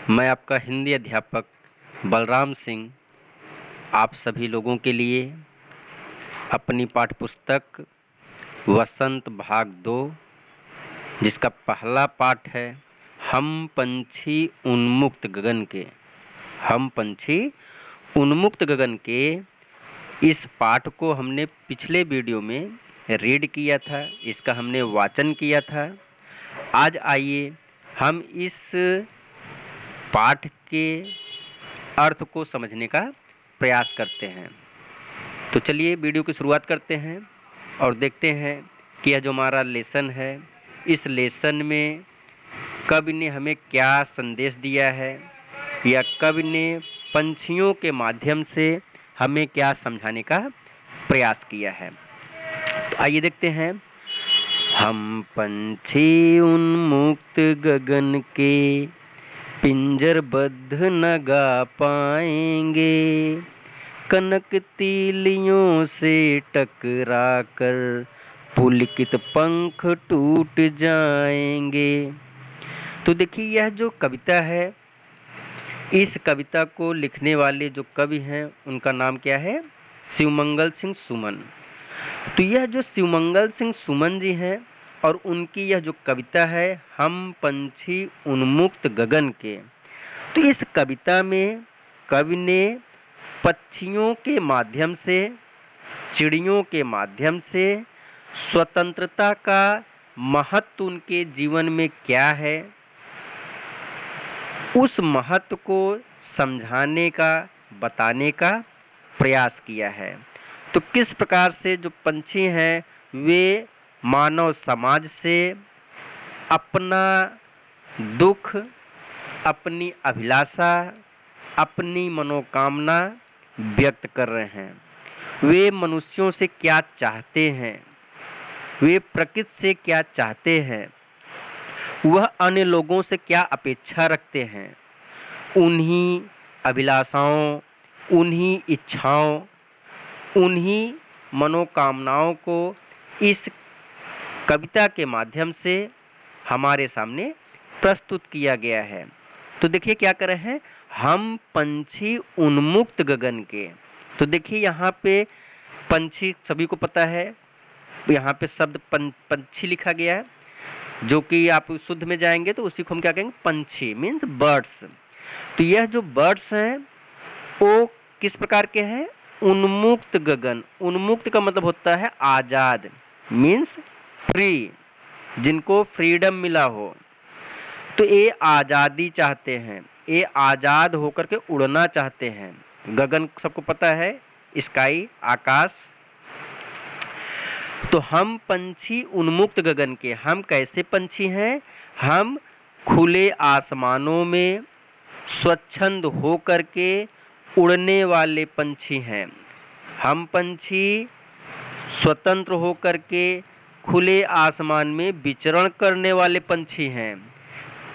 मैं आपका हिंदी अध्यापक बलराम सिंह आप सभी लोगों के लिए अपनी पाठ्यपुस्तक वसंत भाग 2 जिसका पहला पाठ है हम पंछी उन्मुक्त गगन के। हम पंछी उन्मुक्त गगन के इस पाठ को हमने पिछले वीडियो में रीड किया था, इसका हमने वाचन किया था। आज आइए हम इस पाठ के अर्थ को समझने का प्रयास करते हैं। तो चलिए वीडियो की शुरुआत करते हैं और देखते हैं कि यह जो हमारा लेसन है, इस लेसन में कवि ने हमें क्या संदेश दिया है या कवि ने पंछियों के माध्यम से हमें क्या समझाने का प्रयास किया है। तो आइए देखते हैं। हम पंछी उन्मुक्त गगन के पिंजरबद्ध न गा पाएंगे, कनक तीलियों से टकरा कर पुलकित पंख टूट जाएंगे। तो देखिए यह जो कविता है, इस कविता को लिखने वाले जो कवि हैं उनका नाम क्या है? शिवमंगल सिंह सुमन। तो यह जो शिवमंगल सिंह सुमन जी हैं और उनकी यह जो कविता है हम पंछी उन्मुक्त गगन के, तो इस कविता में कवि ने पक्षियों के माध्यम से, चिड़ियों के माध्यम से स्वतंत्रता का महत्व उनके जीवन में क्या है, उस महत्व को समझाने का, बताने का प्रयास किया है। तो किस प्रकार से जो पंछी हैं वे मानव समाज से अपना दुख, अपनी अभिलाषा, अपनी मनोकामना व्यक्त कर रहे हैं। वे मनुष्यों से क्या चाहते हैं, वे प्रकृति से क्या चाहते हैं, वह अन्य लोगों से क्या अपेक्षा रखते हैं, उन्हीं अभिलाषाओं, उन्हीं इच्छाओं, उन्हीं मनोकामनाओं को इस कविता के माध्यम से हमारे सामने प्रस्तुत किया गया है। तो देखिए क्या कर रहे हैं, हम पंछी उन्मुक्त गगन के। तो देखिए यहाँ पे पंछी सभी को पता है, यहाँ पे शब्द पंछी लिखा गया है, जो कि आप शुद्ध में जाएंगे तो उसी को हम क्या कहेंगे? पंछी मीन्स बर्ड्स। तो यह जो बर्ड्स हैं वो किस प्रकार के हैं? उन्मुक्त गगन। उन्मुक्त का मतलब होता है आज़ाद, मीन्स फ्री, जिनको फ्रीडम मिला हो। तो ये आज़ादी चाहते हैं, ये आज़ाद होकर के उड़ना चाहते हैं। गगन सबको पता है, स्काई, आकाश। तो हम पंछी उन्मुक्त गगन के। हम कैसे पंछी हैं? हम खुले आसमानों में स्वच्छंद हो करके उड़ने वाले पंछी हैं। हम पंछी स्वतंत्र हो करके खुले आसमान में विचरण करने वाले पंछी हैं।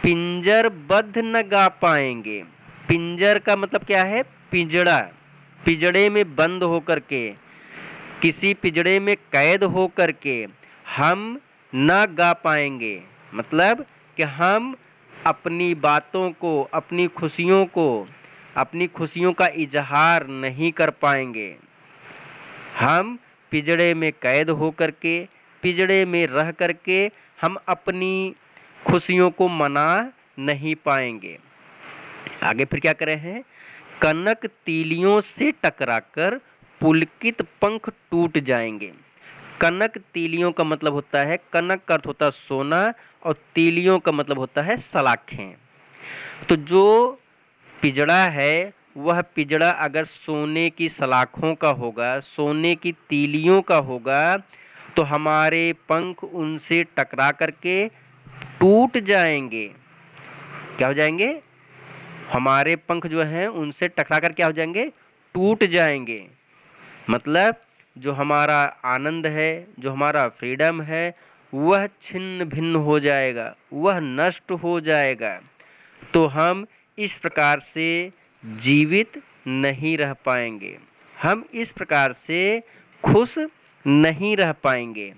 पिंजरबद्ध न गा पाएंगे। पिंजर का मतलब क्या है? पिंजड़ा। पिंजड़े में बंद होकर के, किसी पिंजड़े में कैद हो करके हम न गा पाएंगे। मतलब कि हम अपनी बातों को, अपनी खुशियों का इजहार नहीं कर पाएंगे। हम पिंजड़े में कैद हो करके, पिंजड़े में रह करके हम अपनी खुशियों को मना नहीं पाएंगे। आगे फिर क्या कर रहे हैं? कनक तीलियों से टकराकर पुलकित पंख टूट जाएंगे। कनक तीलियों का मतलब होता है, कनक का अर्थ होता है सोना और तीलियों का मतलब होता है सलाखें। तो जो पिंजड़ा है वह पिंजड़ा अगर सोने की सलाखों का होगा, सोने की तीलियों का होगा, तो हमारे पंख उनसे टकरा करके टूट जाएंगे। क्या हो जाएंगे? हमारे पंख जो हैं उनसे टकरा कर क्या हो जाएंगे? टूट जाएंगे। मतलब जो हमारा आनंद है, जो हमारा फ्रीडम है, वह छिन्न भिन्न हो जाएगा, वह नष्ट हो जाएगा। तो हम इस प्रकार से जीवित नहीं रह पाएंगे, हम इस प्रकार से खुश नहीं रह पाएंगे।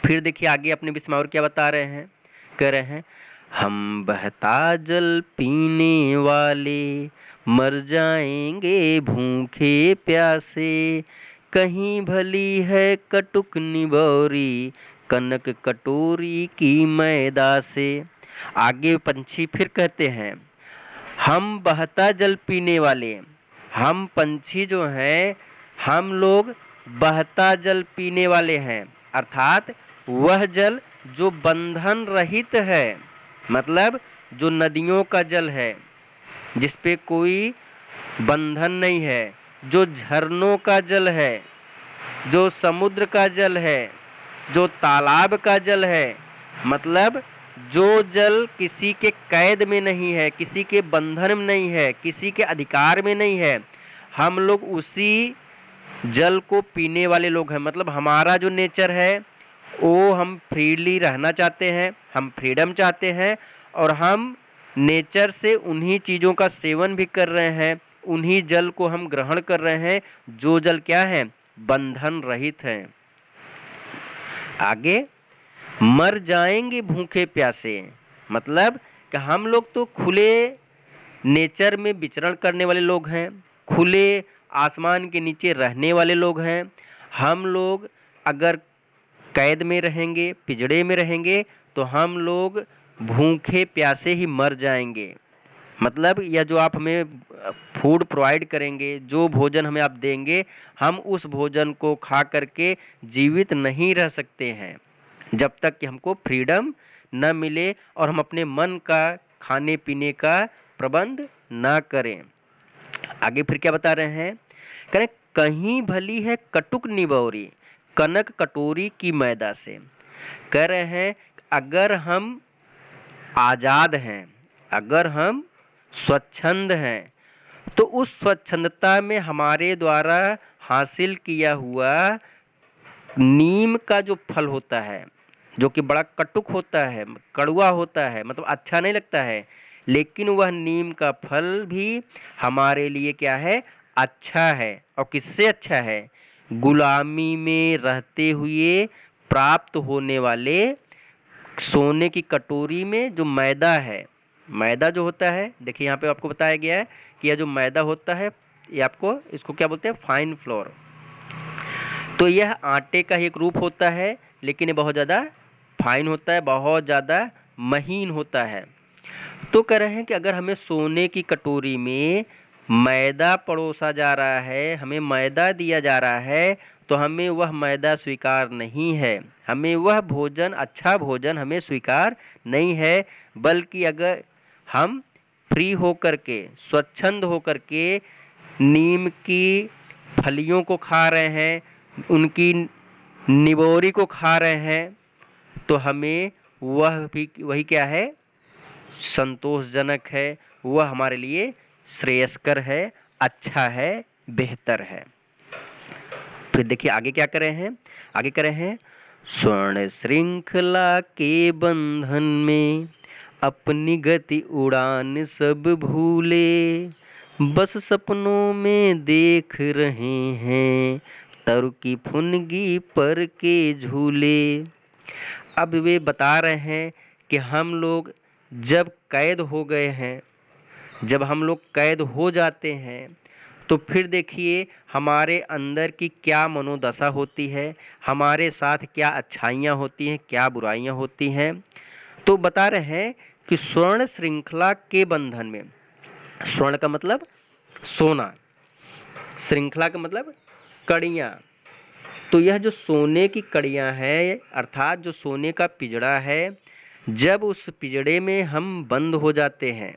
फिर देखिए आगे अपने विषय में और क्या बता रहे हैं, कह रहे हैं हम बहता जल पीने वाले मर जाएंगे भूखे प्यासे, कहीं भली है कटुक निबोरी कनक कटोरी की मैदा से। आगे पंछी फिर कहते हैं, हम बहता जल पीने वाले, हम पंछी जो हैं हम लोग बहता जल पीने वाले हैं, अर्थात वह जल जो बंधन रहित है, मतलब जो नदियों का जल है जिस पे कोई बंधन नहीं है, जो झरनों का जल है, जो समुद्र का जल है, जो तालाब का जल है, मतलब जो जल किसी के कैद में नहीं है, किसी के बंधन में नहीं है, किसी के अधिकार में नहीं है, हम लोग उसी जल को पीने वाले लोग हैं। मतलब हमारा जो नेचर है वो हम फ्रीली रहना चाहते हैं, हम फ्रीडम चाहते हैं और हम नेचर से उन्हीं चीज़ों का सेवन भी कर रहे हैं, उन्हीं जल को हम ग्रहण कर रहे हैं जो जल क्या है, बंधन रहित है। आगे, मर जाएंगे भूखे प्यासे, मतलब कि हम लोग तो खुले नेचर में विचरण करने वाले लोग हैं, खुले आसमान के नीचे रहने वाले लोग हैं। हम लोग अगर कैद में रहेंगे, पिंजड़े में रहेंगे, तो हम लोग भूखे प्यासे ही मर जाएंगे। मतलब यह जो आप हमें फूड प्रोवाइड करेंगे, जो भोजन हमें आप देंगे, हम उस भोजन को खा करके जीवित नहीं रह सकते हैं जब तक कि हमको फ्रीडम न मिले और हम अपने मन का खाने पीने का प्रबंध ना करें। आगे फिर क्या बता रहे हैं, कह रहे कहीं भली है कटुक निबौरी कनक कटोरी की मैदा से। कह रहे हैं अगर हम आज़ाद हैं, अगर हम स्वच्छंद हैं, तो उस स्वच्छंदता में हमारे द्वारा हासिल किया हुआ नीम का जो फल होता है, जो कि बड़ा कटुक होता है, कड़वा होता है, मतलब अच्छा नहीं लगता है, लेकिन वह नीम का फल भी हमारे लिए क्या है, अच्छा है। और किससे अच्छा है, गुलामी में रहते हुए प्राप्त होने वाले सोने की कटोरी में जो मैदा है, मैदा जो होता है, देखिए यहाँ पे आपको बताया गया है कि यह जो मैदा होता है ये आपको इसको क्या बोलते हैं, फाइन फ्लोर। तो यह आटे का ही एक रूप होता है, लेकिन ये बहुत ज़्यादा फाइन होता है, बहुत ज़्यादा महीन होता है। तो कह रहे हैं कि अगर हमें सोने की कटोरी में मैदा परोसा जा रहा है, हमें मैदा दिया जा रहा है, तो हमें वह मैदा स्वीकार नहीं है, हमें वह भोजन, अच्छा भोजन हमें स्वीकार नहीं है। बल्कि अगर हम फ्री होकर के, स्वच्छंद होकर के नीम की फलियों को खा रहे हैं, उनकी निबोरी को खा रहे हैं, तो हमें वही क्या है, संतोषजनक है, वह हमारे लिए श्रेयस्कर है, अच्छा है, बेहतर है। फिर देखिए आगे क्या कर रहे हैं, आगे कर रहे हैं, स्वर्ण श्रृंखला के बंधन में अपनी गति उड़ान सब भूले, बस सपनों में देख रहे हैं तरु की फुनगी पर के झूले। अब वे बता रहे हैं कि हम लोग जब कैद हो गए हैं, जब हम लोग कैद हो जाते हैं, तो फिर देखिए हमारे अंदर की क्या मनोदशा होती है, हमारे साथ क्या अच्छाइयाँ होती हैं, क्या बुराइयाँ होती हैं। तो बता रहे हैं कि स्वर्ण श्रृंखला के बंधन में, स्वर्ण का मतलब सोना, श्रृंखला का मतलब कड़ियाँ, तो यह जो सोने की कड़ियाँ हैं, अर्थात जो सोने का पिंजड़ा है, जब उस पिंजड़े में हम बंद हो जाते हैं,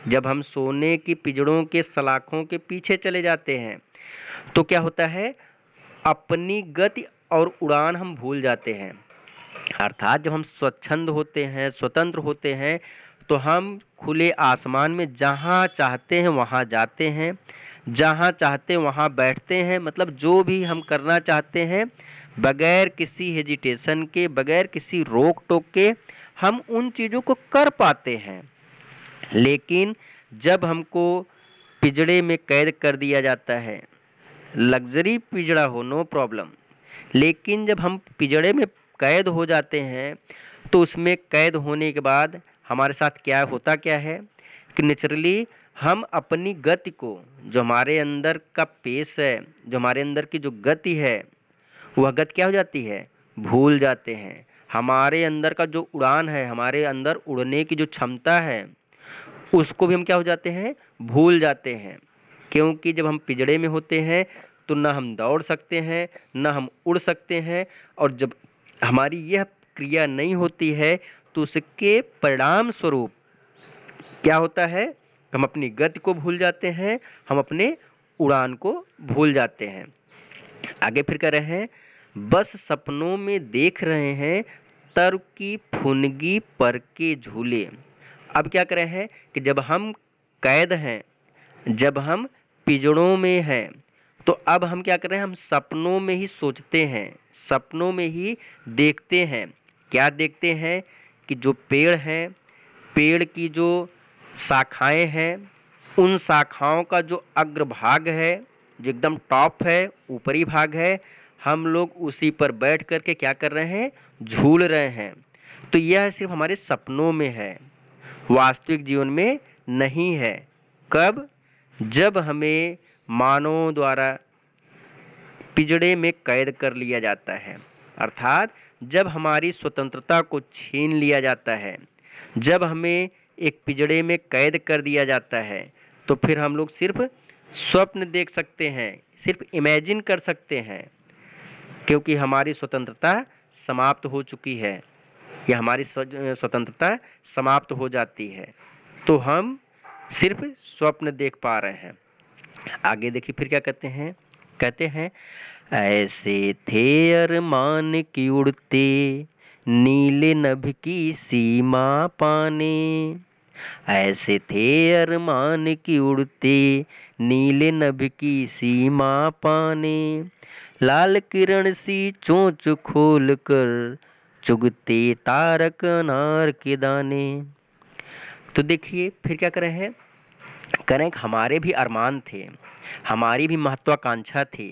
जब हम सोने की पिंजड़ों के सलाखों के पीछे चले जाते हैं, तो क्या होता है, अपनी गति और उड़ान हम भूल जाते हैं। अर्थात जब हम स्वच्छंद होते हैं, स्वतंत्र होते हैं, तो हम खुले आसमान में जहाँ चाहते हैं वहाँ जाते हैं, जहाँ चाहते हैं वहाँ बैठते हैं, मतलब जो भी हम करना चाहते हैं बगैर किसी हेजिटेशन के, बगैर किसी रोक टोक के हम उन चीज़ों को कर पाते हैं। लेकिन जब हमको पिंजड़े में कैद कर दिया जाता है, लग्जरी पिंजड़ा हो नो प्रॉब्लम, लेकिन जब हम पिंजड़े में कैद हो जाते हैं, तो उसमें कैद होने के बाद हमारे साथ क्या होता क्या है कि नेचुरली हम अपनी गति को, जो हमारे अंदर का पेस है, जो हमारे अंदर की जो गति है, वह गति क्या हो जाती है, भूल जाते हैं। हमारे अंदर का जो उड़ान है, हमारे अंदर उड़ने की जो क्षमता है, उसको भी हम क्या हो जाते हैं, भूल जाते हैं। क्योंकि जब हम पिंजड़े में होते हैं तो ना हम दौड़ सकते हैं, ना हम उड़ सकते हैं। और जब हमारी यह क्रिया नहीं होती है तो उसके परिणाम स्वरूप क्या होता है, हम अपनी गति को भूल जाते हैं, हम अपने उड़ान को भूल जाते हैं। आगे फिर कह रहे हैं, बस सपनों में देख रहे हैं तर की फुनगी पर के झूले। अब क्या कर रहे हैं कि जब हम कैद हैं, जब हम पिंजड़ों में हैं, तो अब हम क्या कर रहे हैं, हम सपनों में ही सोचते हैं, सपनों में ही देखते हैं। क्या देखते हैं कि जो पेड़ हैं, पेड़ की जो शाखाएं हैं, उन शाखाओं का जो अग्रभाग है, जो एकदम टॉप है, ऊपरी भाग है, हम लोग उसी पर बैठ कर के क्या कर रहे हैं, झूल रहे हैं। तो यह सिर्फ हमारे सपनों में है, वास्तविक जीवन में नहीं है। कब? जब हमें मानवों द्वारा पिंजड़े में कैद कर लिया जाता है, अर्थात जब हमारी स्वतंत्रता को छीन लिया जाता है, जब हमें एक पिंजड़े में कैद कर दिया जाता है, तो फिर हम लोग सिर्फ स्वप्न देख सकते हैं, सिर्फ इमेजिन कर सकते हैं, क्योंकि हमारी स्वतंत्रता समाप्त हो चुकी है, या हमारी स्वतंत्रता समाप्त हो जाती है, तो हम सिर्फ स्वप्न देख पा रहे हैं। आगे देखिए फिर क्या कहते हैं, ऐसे थे अरमान की उड़ते नीले नभ की सीमा पाने। ऐसे थे अरमान की उड़ते नीले नभ की सीमा पाने। लाल किरण सी चोंच खोल कर चुगते तारक अनार के दाने। तो देखिए फिर क्या कर रहे हैं, करें हमारे भी अरमान थे, हमारी भी महत्वाकांक्षा थी,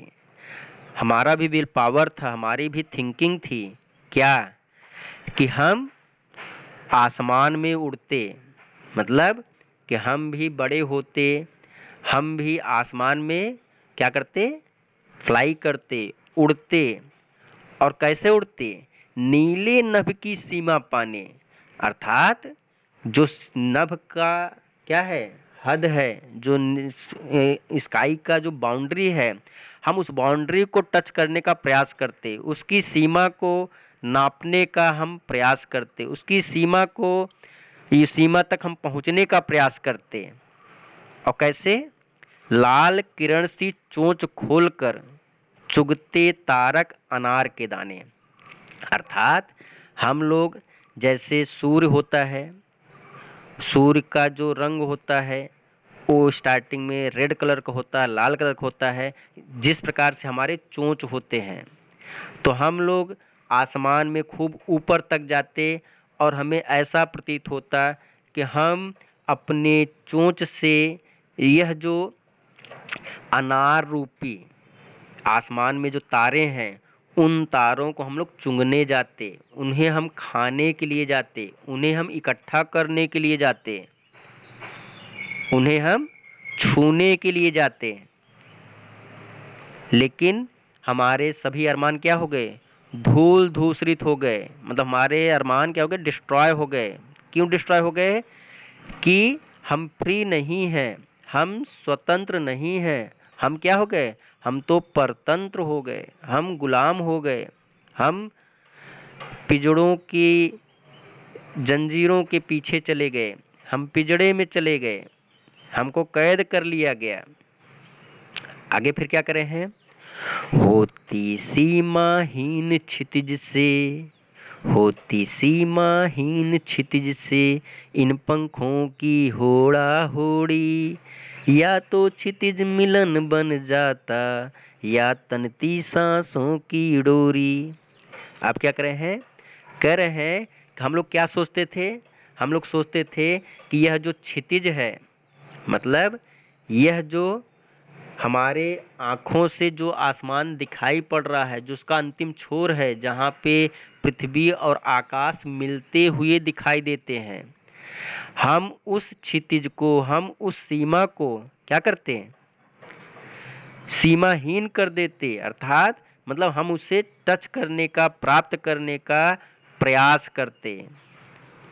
हमारा भी विल पावर था, हमारी भी थिंकिंग थी। क्या? कि हम आसमान में उड़ते, मतलब कि हम भी बड़े होते, हम भी आसमान में क्या करते, फ्लाई करते, उड़ते। और कैसे उड़ते? नीले नभ की सीमा पाने, अर्थात जो नभ का क्या है, हद है, जो स्काई का जो बाउंड्री है, हम उस बाउंड्री को टच करने का प्रयास करते, उसकी सीमा को नापने का हम प्रयास करते, उसकी सीमा को, ये सीमा तक हम पहुंचने का प्रयास करते। और कैसे? लाल किरण सी चोंच खोलकर चुगते तारक अनार के दाने, अर्थात हम लोग जैसे सूर्य होता है, सूर्य का जो रंग होता है वो स्टार्टिंग में रेड कलर का होता है, लाल कलर का होता है, जिस प्रकार से हमारे चोंच होते हैं, तो हम लोग आसमान में खूब ऊपर तक जाते और हमें ऐसा प्रतीत होता कि हम अपने चोंच से यह जो अनार रूपी आसमान में जो तारे हैं, उन तारों को हम लोग चुंगने जाते, उन्हें हम खाने के लिए जाते, उन्हें हम इकट्ठा करने के लिए जाते, उन्हें हम छूने के लिए जाते। लेकिन हमारे सभी अरमान क्या हो गए, धूल धूसरित हो गए, मतलब हमारे अरमान क्या हो गए, डिस्ट्रॉय हो गए। क्यों डिस्ट्रॉय हो गए? कि हम फ्री नहीं हैं, हम स्वतंत्र नहीं हैं, हम क्या हो गए, हम तो परतंत्र हो गए, हम गुलाम हो गए, हम पिंजड़ों की जंजीरों के पीछे चले गए, हम पिंजड़े में चले गए, हमको कैद कर लिया गया। आगे फिर क्या कर रहे हैं, होती सीमाहीन क्षितिज से, होती सीमाहीन क्षितिज से इन पंखों की होड़ा होड़ी। या तो क्षितिज मिलन बन जाता या तनती सांसों की डोरी। आप क्या कर रहे हैं, कह रहे हैं कि हम लोग क्या सोचते थे, हम लोग सोचते थे कि यह जो क्षितिज है, मतलब यह जो हमारे आँखों से जो आसमान दिखाई पड़ रहा है, जो उसका अंतिम छोर है, जहाँ पे पृथ्वी और आकाश मिलते हुए दिखाई देते हैं, हम उस क्षितिज को, हम उस सीमा को क्या करते हैं, सीमाहीन कर देते, अर्थात मतलब हम उसे टच करने का, प्राप्त करने का प्रयास करते,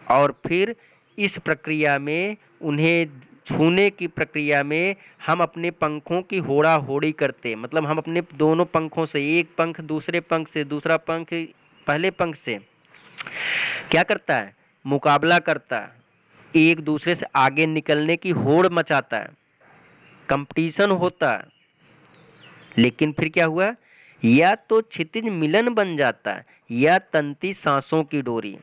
और फिर इस प्रक्रिया में, उन्हें छूने की प्रक्रिया में हम अपने पंखों की होड़ा होड़ी करते, मतलब हम अपने दोनों पंखों से, एक पंख दूसरे पंख से, दूसरा पंख पहले पंख से क्या करता है, मुकाबला करता है, एक दूसरे से आगे निकलने की होड़ मचाता है, कंपटीशन होता है। लेकिन फिर क्या हुआ, या तो क्षितिज मिलन बन जाता है या तंती सांसों की डोरी।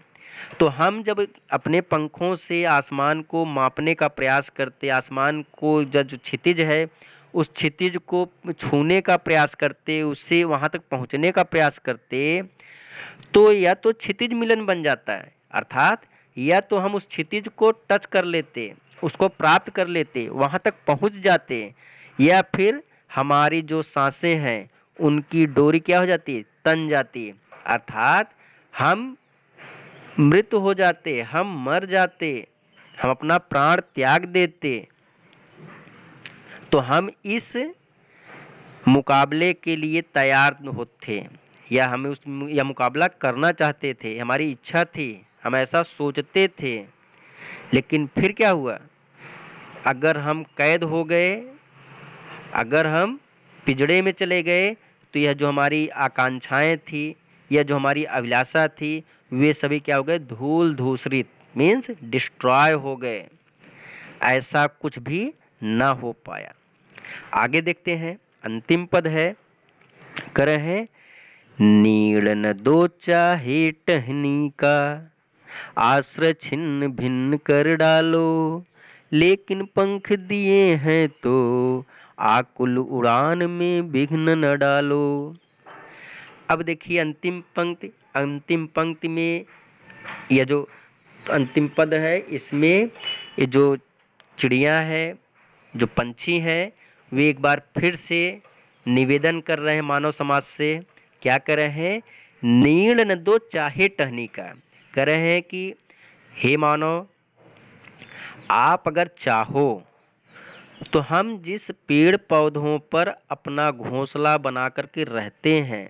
तो हम जब अपने पंखों से आसमान को मापने का प्रयास करते, आसमान को जो क्षितिज है उस क्षितिज को छूने का प्रयास करते, उससे वहाँ तक पहुँचने का प्रयास करते, तो या तो क्षितिज मिलन बन जाता है, अर्थात या तो हम उस क्षितिज को टच कर लेते, उसको प्राप्त कर लेते, वहाँ तक पहुँच जाते, या फिर हमारी जो सांसें हैं उनकी डोरी क्या हो जाती है, तन जाती है, अर्थात हम मृत हो जाते, हम मर जाते, हम अपना प्राण त्याग देते। तो हम इस मुकाबले के लिए तैयार होते, या हमें उस या मुकाबला करना चाहते थे, हमारी इच्छा थी, हम ऐसा सोचते थे। लेकिन फिर क्या हुआ, अगर हम कैद हो गए, अगर हम पिंजड़े में चले गए, तो यह जो हमारी आकांक्षाएं थी, यह जो हमारी अभिलाषा थी, वे सभी क्या हो गए, धूल धूसरित, मीन्स डिस्ट्रॉय हो गए, ऐसा कुछ भी ना हो पाया। आगे देखते हैं, अंतिम पद है, कह रहे हैं, नीड़ न दो चाहे टहनी का, आश्रय छिन्न भिन्न कर डालो, लेकिन पंख दिए हैं तो आकुल उड़ान में विघ्न न डालो। अब देखिए अंतिम पंक्ति में यह जो अंतिम पद है, इसमें ये जो चिड़िया है, जो पंछी हैं, वे एक बार फिर से निवेदन कर रहे हैं मानव समाज से, क्या कर रहे हैं, नीड़ न दो चाहे टहनी का, कह रहे हैं कि हे मानव, आप अगर चाहो तो हम जिस पेड़ पौधों पर अपना घोंसला बना करके रहते हैं,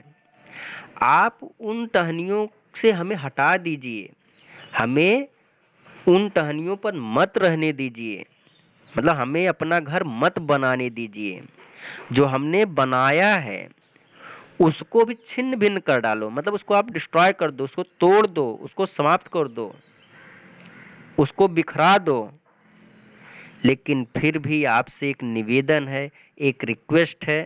आप उन टहनियों से हमें हटा दीजिए, हमें उन टहनियों पर मत रहने दीजिए, मतलब हमें अपना घर मत बनाने दीजिए, जो हमने बनाया है उसको भी छिन्न भिन्न कर डालो, मतलब उसको आप डिस्ट्रॉय कर दो, उसको तोड़ दो, उसको समाप्त कर दो, उसको बिखरा दो। लेकिन फिर भी आपसे एक निवेदन है, एक रिक्वेस्ट है,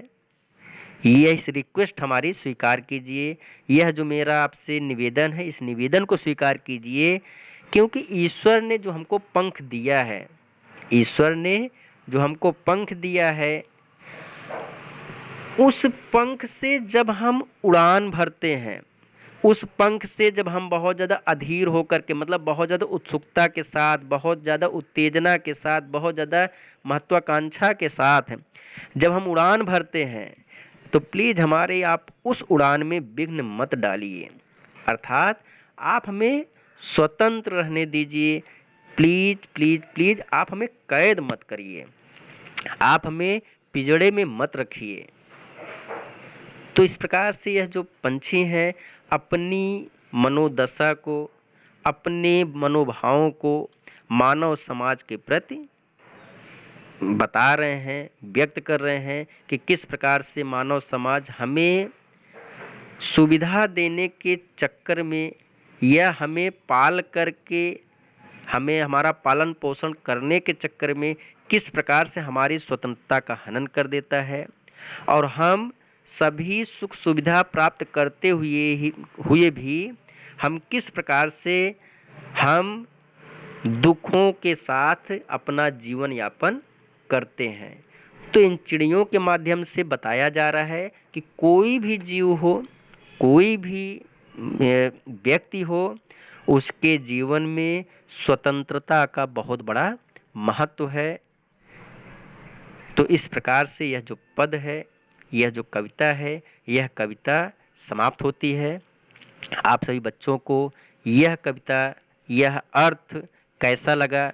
यह इस रिक्वेस्ट हमारी स्वीकार कीजिए, यह जो मेरा आपसे निवेदन है, इस निवेदन को स्वीकार कीजिए, क्योंकि ईश्वर ने जो हमको पंख दिया है, ईश्वर ने जो हमको पंख दिया है, उस पंख से जब हम उड़ान भरते हैं, उस पंख से जब हम बहुत ज़्यादा अधीर होकर के, मतलब बहुत ज़्यादा उत्सुकता के साथ, बहुत ज़्यादा उत्तेजना के साथ, बहुत ज़्यादा महत्वाकांक्षा के साथ जब हम उड़ान भरते हैं, तो प्लीज़ हमारे आप उस उड़ान में विघ्न मत डालिए, अर्थात आप हमें स्वतंत्र रहने दीजिए, प्लीज़ प्लीज़ प्लीज़ आप हमें कैद मत करिए, आप हमें पिंजड़े में मत रखिए। तो इस प्रकार से यह जो पंछी हैं अपनी मनोदशा को, अपने मनोभावों को मानव समाज के प्रति बता रहे हैं, व्यक्त कर रहे हैं कि किस प्रकार से मानव समाज हमें सुविधा देने के चक्कर में, या हमें पाल करके हमें हमारा पालन पोषण करने के चक्कर में किस प्रकार से हमारी स्वतंत्रता का हनन कर देता है, और हम सभी सुख सुविधा प्राप्त करते हुए भी हम किस प्रकार से हम दुखों के साथ अपना जीवन यापन करते हैं। तो इन चिड़ियों के माध्यम से बताया जा रहा है कि कोई भी जीव हो, कोई भी व्यक्ति हो, उसके जीवन में स्वतंत्रता का बहुत बड़ा महत्व है। तो इस प्रकार से यह जो पद है, यह जो कविता है, यह कविता समाप्त होती है। आप सभी बच्चों को यह कविता, यह अर्थ कैसा लगा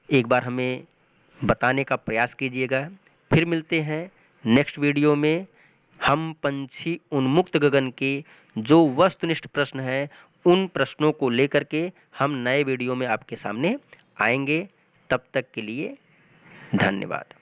एक बार हमें बताने का प्रयास कीजिएगा। फिर मिलते हैं नेक्स्ट वीडियो में। हम पंछी उन्मुक्त गगन के जो वस्तुनिष्ठ प्रश्न हैं उन प्रश्नों को लेकर के हम नए वीडियो में आपके सामने आएंगे। तब तक के लिए धन्यवाद।